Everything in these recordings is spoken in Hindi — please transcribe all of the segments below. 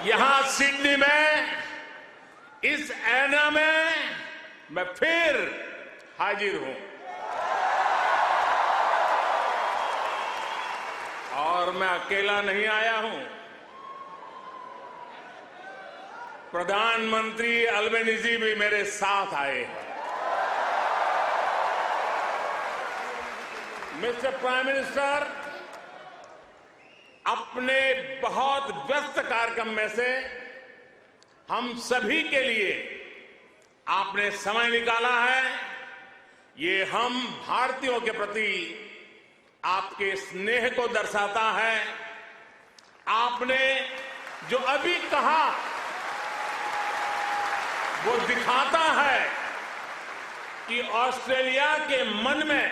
यहां सिडनी में इस एना में मैं फिर हाजिर हूं और मैं अकेला नहीं आया हूं। प्रधानमंत्री अल्बेनीजी भी मेरे साथ आए हैं। मिस्टर प्राइम मिनिस्टर, अपने बहुत व्यस्त कार्यक्रम में से हम सभी के लिए आपने समय निकाला है। ये हम भारतीयों के प्रति आपके स्नेह को दर्शाता है। आपने जो अभी कहा वो दिखाता है कि ऑस्ट्रेलिया के मन में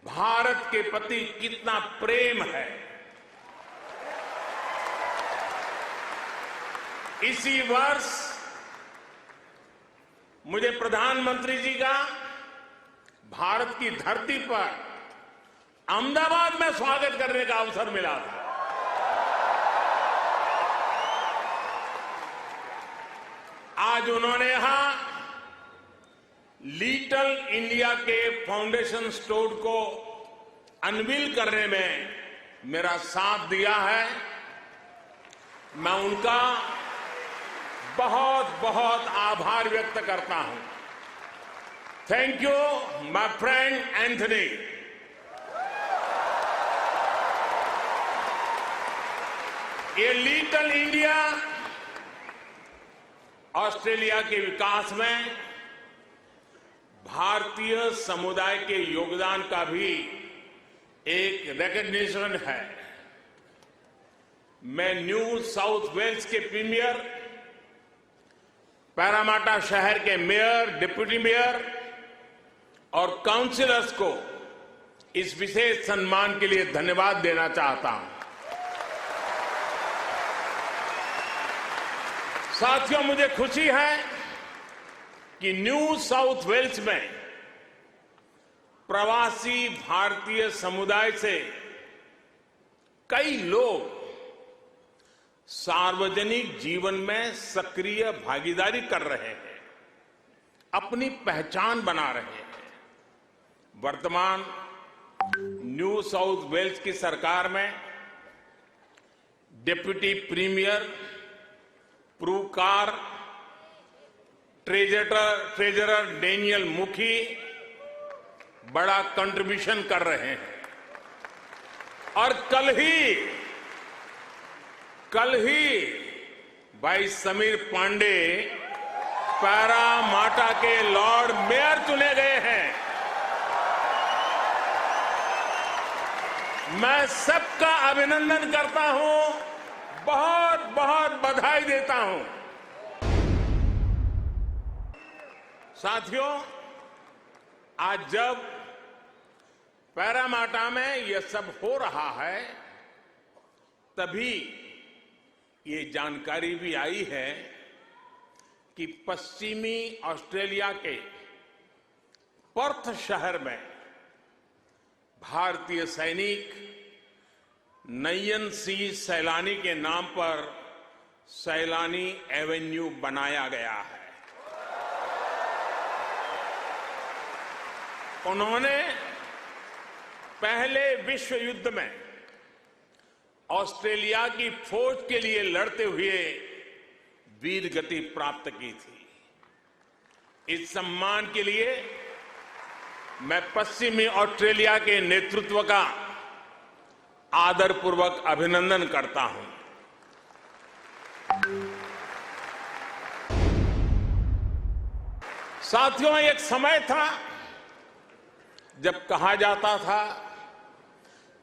भारत के प्रति कितना प्रेम है। इसी वर्ष मुझे प्रधानमंत्री जी का भारत की धरती पर अहमदाबाद में स्वागत करने का अवसर मिला था। आज उन्होंने यहां लिटिल इंडिया के फाउंडेशन स्टोर को अनवील करने में मेरा साथ दिया है। मैं उनका बहुत बहुत आभार व्यक्त करता हूं। Thank you my friend Anthony. ये लिटिल इंडिया ऑस्ट्रेलिया के विकास में भारतीय समुदाय के योगदान का भी एक रिकॉग्निशन है। मैं न्यू साउथ वेल्स के प्रीमियर, पैरामाटा शहर के मेयर, डिप्टी मेयर और काउंसिलर्स को इस विशेष सम्मान के लिए धन्यवाद देना चाहता हूं। साथियों, मुझे खुशी है कि न्यू साउथ वेल्स में प्रवासी भारतीय समुदाय से कई लोग सार्वजनिक जीवन में सक्रिय भागीदारी कर रहे हैं, अपनी पहचान बना रहे हैं। वर्तमान न्यू साउथ वेल्स की सरकार में डिप्टी प्रीमियर, प्रूकार, ट्रेजरर डेनियल मुखी बड़ा कंट्रीब्यूशन कर रहे हैं। और कल ही भाई समीर पांडे पैरामाटा के लॉर्ड मेयर चुने गए हैं। मैं सबका अभिनंदन करता हूं, बहुत बहुत बधाई देता हूं। साथियों, आज जब पैरामाटा में यह सब हो रहा है, तभी ये जानकारी भी आई है कि पश्चिमी ऑस्ट्रेलिया के पर्थ शहर में भारतीय सैनिक नयन सिंह सैलानी के नाम पर सैलानी एवेन्यू बनाया गया है। उन्होंने पहले विश्व युद्ध में ऑस्ट्रेलिया की फौज के लिए लड़ते हुए वीर गति प्राप्त की थी। इस सम्मान के लिए मैं पश्चिमी ऑस्ट्रेलिया के नेतृत्व का आदरपूर्वक अभिनंदन करता हूं। साथियों, एक समय था जब कहा जाता था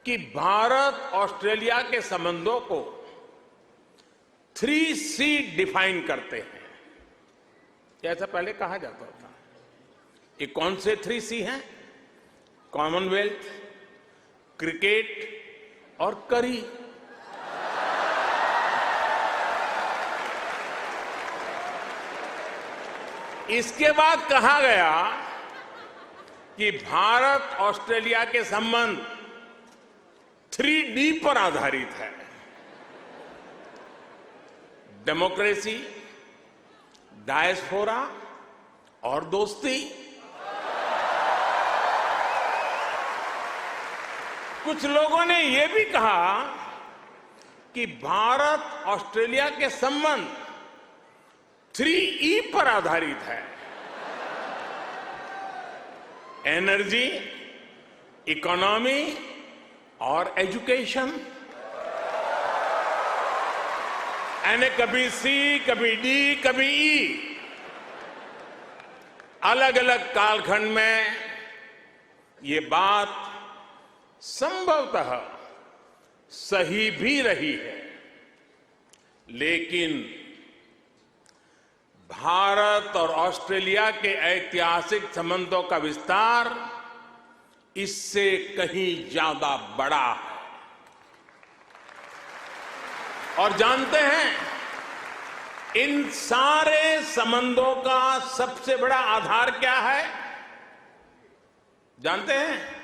कि भारत ऑस्ट्रेलिया के संबंधों को 3C डिफाइन करते हैं। ऐसा पहले कहा जाता था। ये कौन से 3C हैं? कॉमनवेल्थ, क्रिकेट और करी। इसके बाद कहा गया कि भारत ऑस्ट्रेलिया के संबंध 3D पर आधारित है। डेमोक्रेसी, डायस्पोरा और दोस्ती। कुछ लोगों ने यह भी कहा कि भारत ऑस्ट्रेलिया के संबंध 3E पर आधारित है। एनर्जी, इकोनॉमी और एजुकेशन। यानी कभी सी, कभी डी, कभी ई। अलग अलग कालखंड में ये बात संभवतः सही भी रही है, लेकिन भारत और ऑस्ट्रेलिया के ऐतिहासिक संबंधों का विस्तार इससे कहीं ज्यादा बड़ा है। और जानते हैं, इन सारे संबंधों का सबसे बड़ा आधार क्या है? जानते हैं?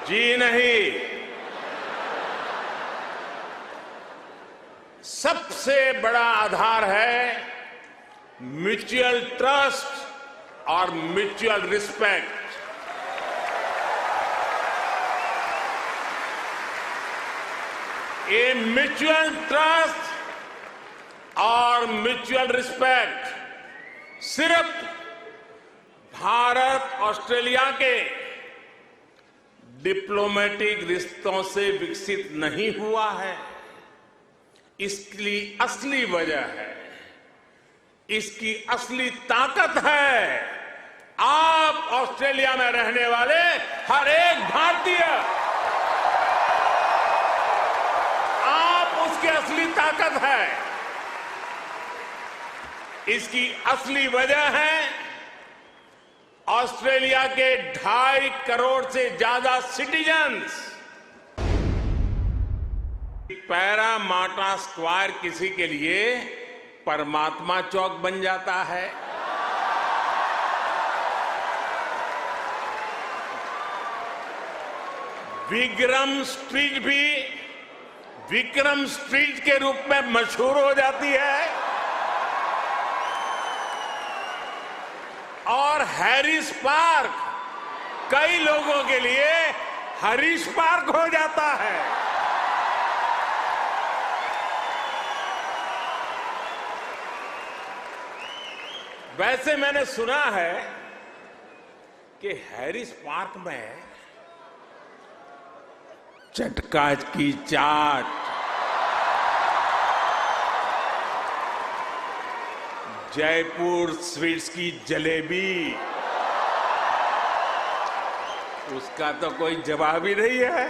जी नहीं, सबसे बड़ा आधार है म्यूचुअल ट्रस्ट और म्यूचुअल रिस्पेक्ट। ये म्यूचुअल ट्रस्ट और म्यूचुअल रिस्पेक्ट सिर्फ भारत ऑस्ट्रेलिया के डिप्लोमेटिक रिश्तों से विकसित नहीं हुआ है। इसकी असली वजह है, इसकी असली ताकत है आप ऑस्ट्रेलिया में रहने वाले हर एक भारतीय। आप उसकी असली ताकत है। इसकी असली वजह है ऑस्ट्रेलिया के 2.5 करोड़ से ज्यादा सिटीजन्स। पैरामाटा स्क्वायर किसी के लिए परमात्मा चौक बन जाता है। विक्रम स्ट्रीट भी विक्रम स्ट्रीट के रूप में मशहूर हो जाती है और हैरिस पार्क कई लोगों के लिए हरीश पार्क हो जाता है। वैसे मैंने सुना है कि हैरिस पार्क में चटका की चाट, जयपुर स्वीट्स की जलेबी, उसका तो कोई जवाब ही नहीं है।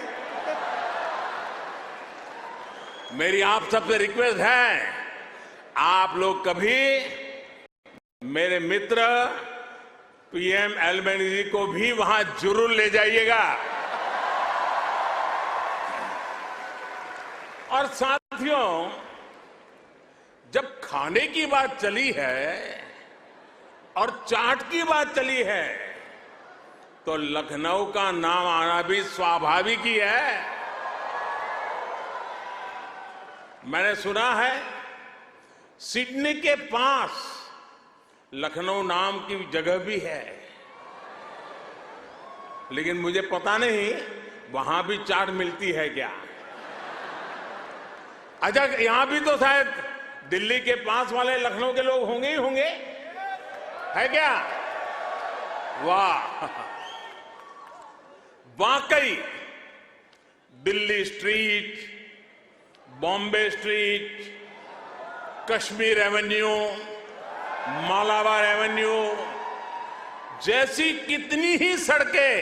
मेरी आप सबसे रिक्वेस्ट है, आप लोग कभी मेरे मित्र पीएम एल्बेनीज़ी को भी वहां जरूर ले जाइएगा। और साथियों, जब खाने की बात चली है और चाट की बात चली है तो लखनऊ का नाम आना भी स्वाभाविक ही है। मैंने सुना है सिडनी के पास लखनऊ नाम की जगह भी है, लेकिन मुझे पता नहीं वहां भी चाट मिलती है क्या। अच्छा, यहां भी तो शायद दिल्ली के पास वाले लखनऊ के लोग होंगे ही होंगे, है क्या? वाह, वाकई Delhi street, Bombay street, Kashmir Avenue, Malabar Avenue जैसी कितनी ही सड़कें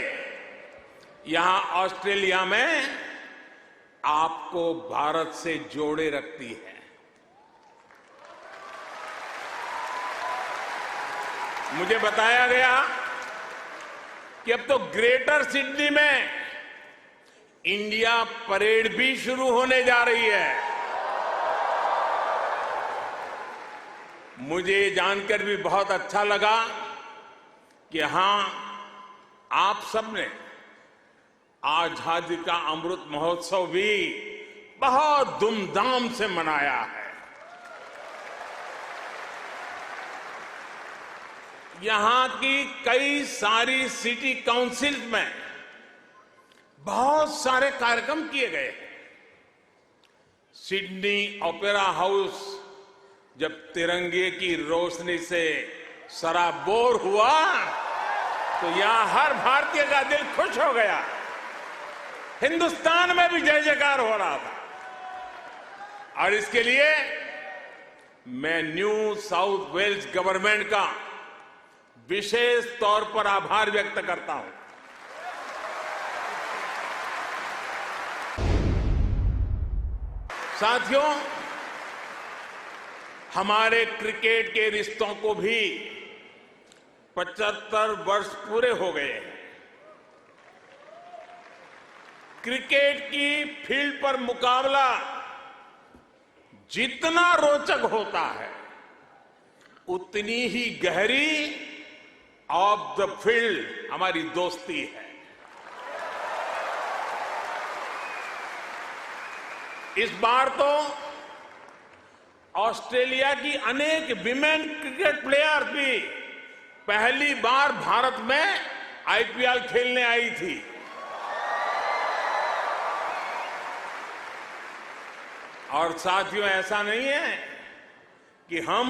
यहां ऑस्ट्रेलिया में आपको भारत से जोड़े रखती है। मुझे बताया गया कि अब तो ग्रेटर सिडनी में इंडिया परेड भी शुरू होने जा रही है। मुझे जानकर भी बहुत अच्छा लगा कि यहां आप सबने आजादी का अमृत महोत्सव भी बहुत धूमधाम से मनाया है। यहां की कई सारी सिटी काउंसिल में बहुत सारे कार्यक्रम किए गए हैं। सिडनी ओपेरा हाउस जब तिरंगे की रोशनी से सराबोर हुआ तो यहां हर भारतीय का दिल खुश हो गया। हिंदुस्तान में भी जय जयकार हो रहा था। और इसके लिए मैं न्यू साउथ वेल्स गवर्नमेंट का विशेष तौर पर आभार व्यक्त करता हूं। साथियों, हमारे क्रिकेट के रिश्तों को भी 75 वर्ष पूरे हो गए हैं। क्रिकेट की फील्ड पर मुकाबला जितना रोचक होता है, उतनी ही गहरी ऑफ द फील्ड हमारी दोस्ती है। इस बार तो ऑस्ट्रेलिया की अनेक विमेन क्रिकेट प्लेयर भी पहली बार भारत में आईपीएल खेलने आई थी। और साथियों, ऐसा नहीं है कि हम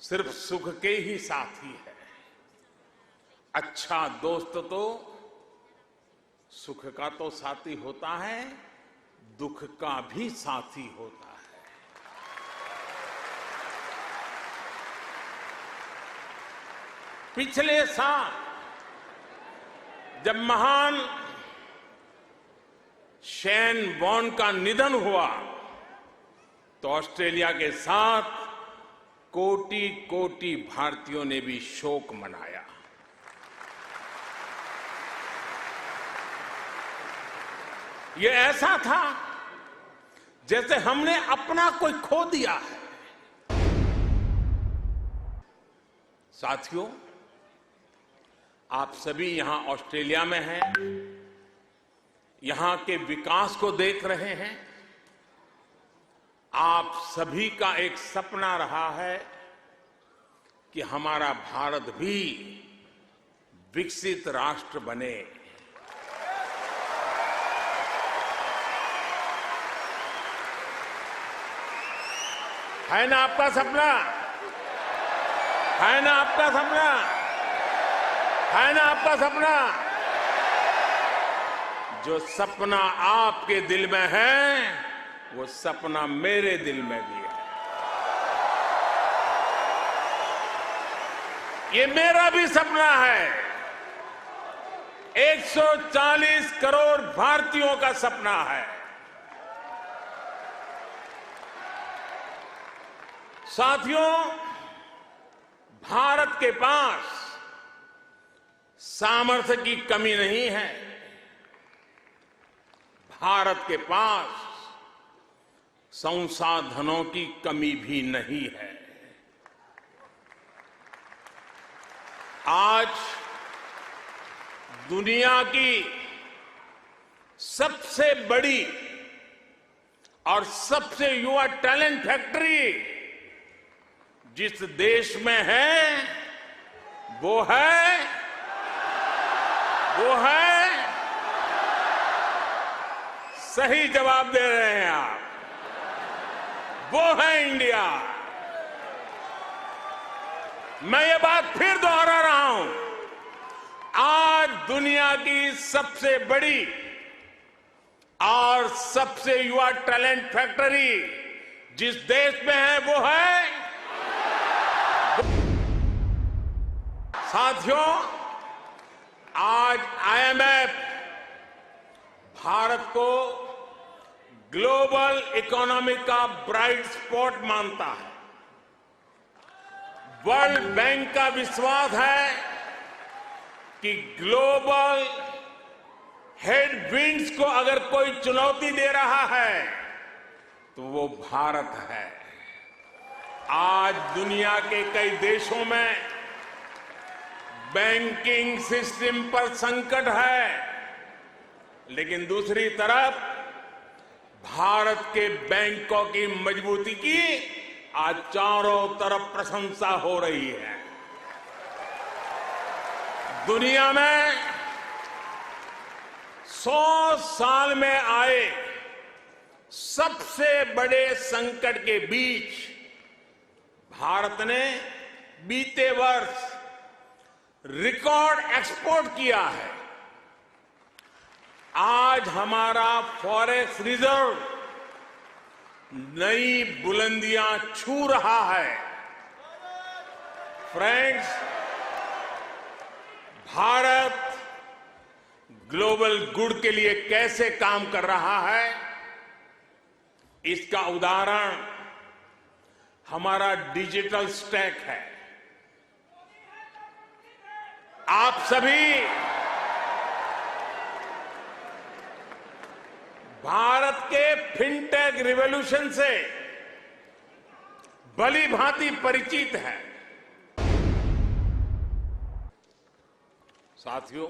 सिर्फ सुख के ही साथी हैं। अच्छा दोस्त तो सुख का तो साथी होता है, दुख का भी साथी होता है। पिछले साल जब महान शेन वॉर्न का निधन हुआ तो ऑस्ट्रेलिया के साथ कोटि कोटि भारतीयों ने भी शोक मनाया। ये ऐसा था जैसे हमने अपना कोई खो दिया है। साथियों, आप सभी यहां ऑस्ट्रेलिया में हैं, यहां के विकास को देख रहे हैं। आप सभी का एक सपना रहा है कि हमारा भारत भी विकसित राष्ट्र बने। है ना आपका सपना? है ना आपका सपना? है ना आपका सपना? जो सपना आपके दिल में है, वो सपना मेरे दिल में भी है। ये मेरा भी सपना है। 140 करोड़ भारतीयों का सपना है। साथियों, भारत के पास सामर्थ्य की कमी नहीं है। भारत के पास संसाधनों की कमी भी नहीं है। आज दुनिया की सबसे बड़ी और सबसे युवा टैलेंट फैक्ट्री जिस देश में है, वो है सही जवाब दे रहे हैं आप, वो है इंडिया। मैं ये बात फिर दोहरा रहा हूं। आज दुनिया की सबसे बड़ी और सबसे युवा टैलेंट फैक्ट्री जिस देश में है, वो है। साथियों, आज आईएमएफ भारत को ग्लोबल इकोनॉमी का ब्राइट स्पॉट मानता है। वर्ल्ड बैंक का विश्वास है कि ग्लोबल हेडविंड्स को अगर कोई चुनौती दे रहा है तो वो भारत है। आज दुनिया के कई देशों में बैंकिंग सिस्टम पर संकट है, लेकिन दूसरी तरफ भारत के बैंकों की मजबूती की आज चारों तरफ प्रशंसा हो रही है। दुनिया में 100 साल में आए सबसे बड़े संकट के बीच भारत ने बीते वर्ष रिकॉर्ड एक्सपोर्ट किया है। आज हमारा फॉरेक्स रिजर्व नई बुलंदियां छू रहा है। फ्रेंड्स, भारत ग्लोबल गुड के लिए कैसे काम कर रहा है, इसका उदाहरण हमारा डिजिटल स्टैक है। आप सभी भारत के फिनटेक रिवॉल्यूशन से भली भांति परिचित हैं। साथियों,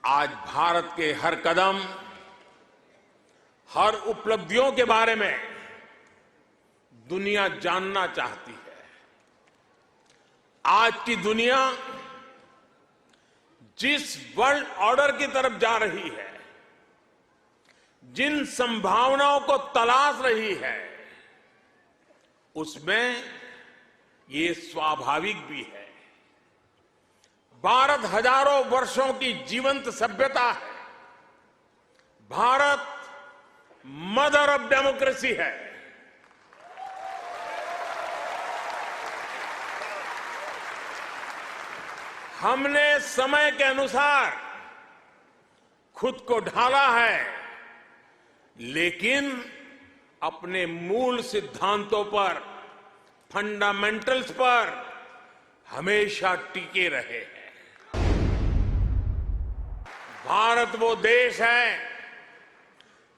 आज भारत के हर कदम, हर उपलब्धियों के बारे में दुनिया जानना चाहती है। आज की दुनिया जिस वर्ल्ड ऑर्डर की तरफ जा रही है, जिन संभावनाओं को तलाश रही है, उसमें ये स्वाभाविक भी है। भारत हजारों वर्षों की जीवंत सभ्यता है। भारत मदर ऑफ डेमोक्रेसी है। हमने समय के अनुसार खुद को ढाला है, लेकिन अपने मूल सिद्धांतों पर, फंडामेंटल्स पर हमेशा टिके रहे हैं। भारत वो देश है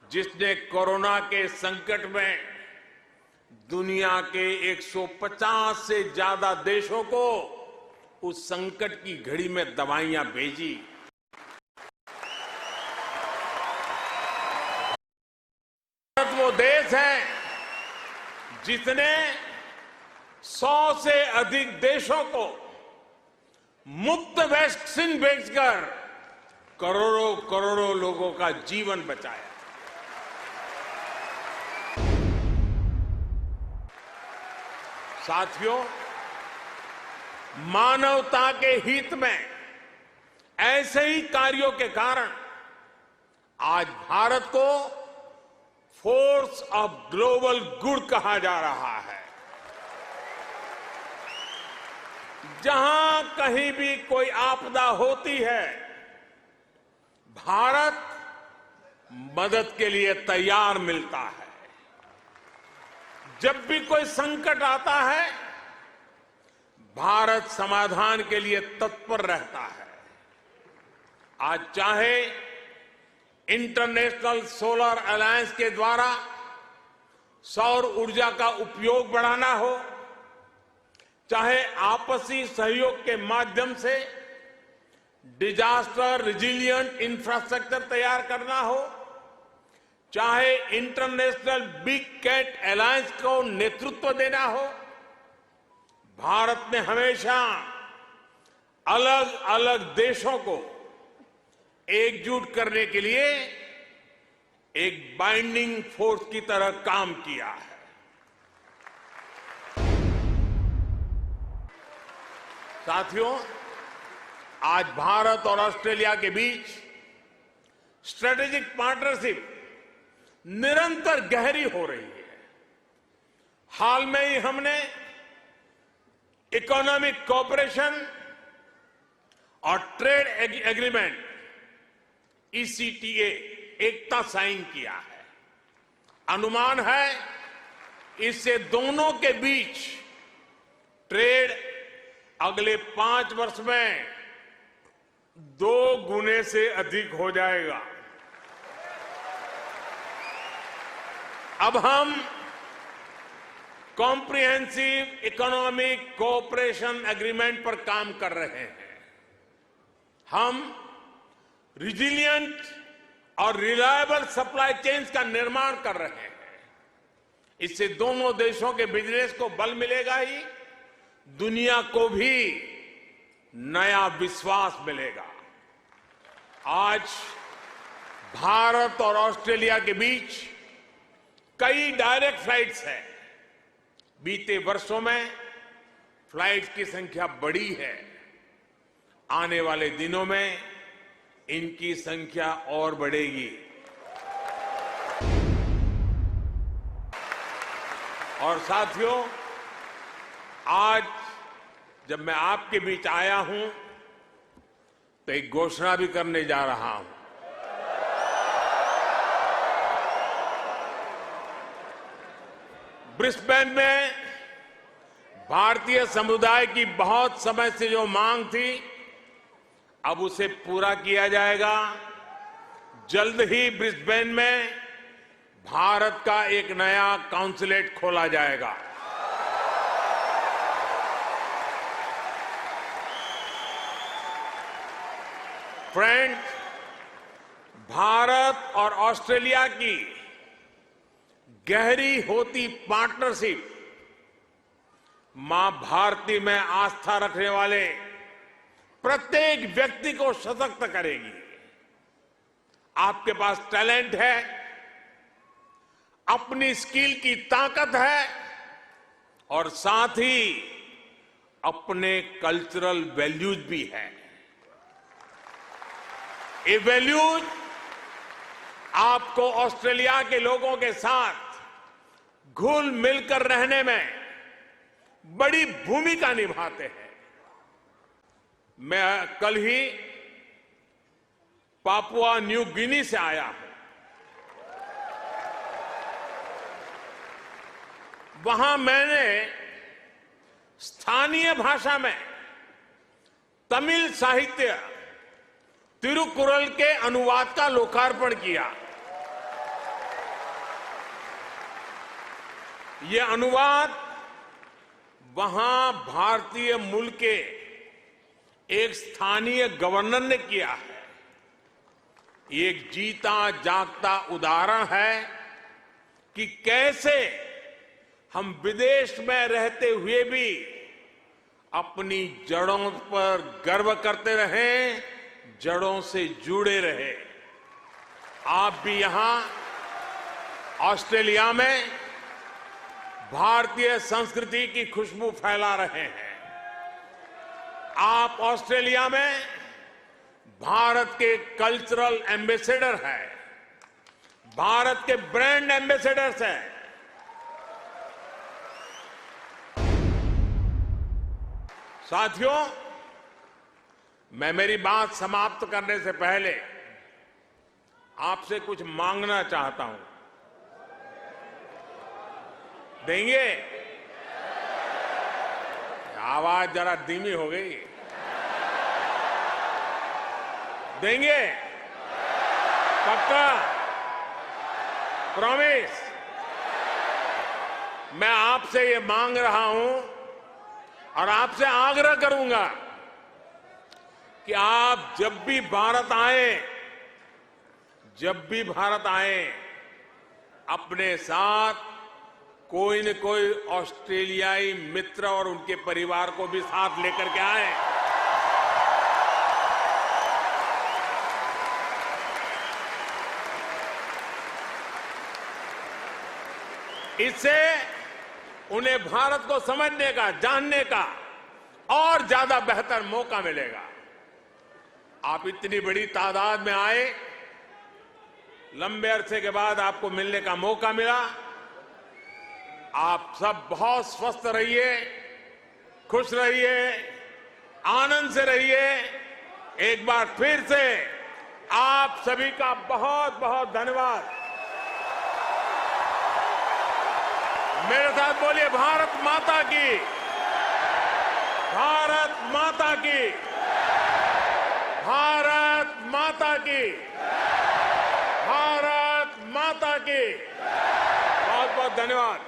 जिसने कोरोना के संकट में दुनिया के 150 से ज्यादा देशों को उस संकट की घड़ी में दवाइयां भेजी। भारत वो देश है जिसने 100 से अधिक देशों को मुफ्त वैक्सीन भेजकर करोड़ों करोड़ों लोगों का जीवन बचाया। साथियों, मानवता के हित में ऐसे ही कार्यों के कारण आज भारत को फोर्स ऑफ ग्लोबल गुड कहा जा रहा है। जहां कहीं भी कोई आपदा होती है, भारत मदद के लिए तैयार मिलता है। जब भी कोई संकट आता है, भारत समाधान के लिए तत्पर रहता है। आज चाहे इंटरनेशनल सोलर अलायंस के द्वारा सौर ऊर्जा का उपयोग बढ़ाना हो, चाहे आपसी सहयोग के माध्यम से डिजास्टर रिजिलिएंट इंफ्रास्ट्रक्चर तैयार करना हो, चाहे इंटरनेशनल बिग कैट अलायंस को नेतृत्व देना हो, भारत ने हमेशा अलग अलग देशों को एकजुट करने के लिए एक बाइंडिंग फोर्स की तरह काम किया है। साथियों, आज भारत और ऑस्ट्रेलिया के बीच स्ट्रेटेजिक पार्टनरशिप निरंतर गहरी हो रही है। हाल में ही हमने इकोनॉमिक कोऑपरेशन और ट्रेड एग्रीमेंट ECTA एकता साइन किया है। अनुमान है इससे दोनों के बीच ट्रेड अगले 5 वर्ष में 2 गुने से अधिक हो जाएगा। अब हम कॉम्प्रिहेंसिव इकोनॉमिक कोऑपरेशन एग्रीमेंट पर काम कर रहे हैं। हम रिजिलिएंट और रिलायबल सप्लाई चेन्स का निर्माण कर रहे हैं। इससे दोनों देशों के बिजनेस को बल मिलेगा ही, दुनिया को भी नया विश्वास मिलेगा। आज भारत और ऑस्ट्रेलिया के बीच कई डायरेक्ट फ्लाइट्स हैं। बीते वर्षों में फ्लाइट्स की संख्या बढ़ी है। आने वाले दिनों में इनकी संख्या और बढ़ेगी। और साथियों, आज जब मैं आपके बीच आया हूं तो एक घोषणा भी करने जा रहा हूं। ब्रिस्बेन में भारतीय समुदाय की बहुत समय से जो मांग थी, अब उसे पूरा किया जाएगा। जल्द ही ब्रिस्बेन में भारत का एक नया काउंसलेट खोला जाएगा। फ्रेंड्स, भारत और ऑस्ट्रेलिया की गहरी होती पार्टनरशिप मां भारती में आस्था रखने वाले प्रत्येक व्यक्ति को सशक्त करेगी। आपके पास टैलेंट है, अपनी स्किल की ताकत है और साथ ही अपने कल्चरल वैल्यूज भी है। ये वैल्यूज आपको ऑस्ट्रेलिया के लोगों के साथ घुल मिलकर रहने में बड़ी भूमिका निभाते हैं। मैं कल ही पापुआ न्यू गिनी से आया हूं। वहां मैंने स्थानीय भाषा में तमिल साहित्य तिरुकुरल के अनुवाद का लोकार्पण किया। ये अनुवाद वहां भारतीय मूल के एक स्थानीय गवर्नर ने किया है। ये एक जीता जागता उदाहरण है कि कैसे हम विदेश में रहते हुए भी अपनी जड़ों पर गर्व करते रहें, जड़ों से जुड़े रहे। आप भी यहां ऑस्ट्रेलिया में भारतीय संस्कृति की खुशबू फैला रहे हैं। आप ऑस्ट्रेलिया में भारत के कल्चरल एम्बेसडर हैं, भारत के ब्रांड एम्बेसडर्स हैं। साथियों, मैं मेरी बात समाप्त करने से पहले आपसे कुछ मांगना चाहता हूं। देंगे? आवाज जरा धीमी हो गई। देंगे? पक्का? प्रॉमिस? मैं आपसे ये मांग रहा हूं और आपसे आग्रह करूंगा कि आप जब भी भारत आए, अपने साथ कोई न कोई ऑस्ट्रेलियाई मित्र और उनके परिवार को भी साथ लेकर के आए। इससे उन्हें भारत को समझने का, जानने का और ज्यादा बेहतर मौका मिलेगा। आप इतनी बड़ी तादाद में आए, लंबे अरसे के बाद आपको मिलने का मौका मिला। आप सब बहुत स्वस्थ रहिए, खुश रहिए, आनंद से रहिए। एक बार फिर से आप सभी का बहुत बहुत धन्यवाद। मेरे साथ बोलिए, भारत माता की, भारत माता की, भारत माता की, भारत माता की। बहुत बहुत धन्यवाद।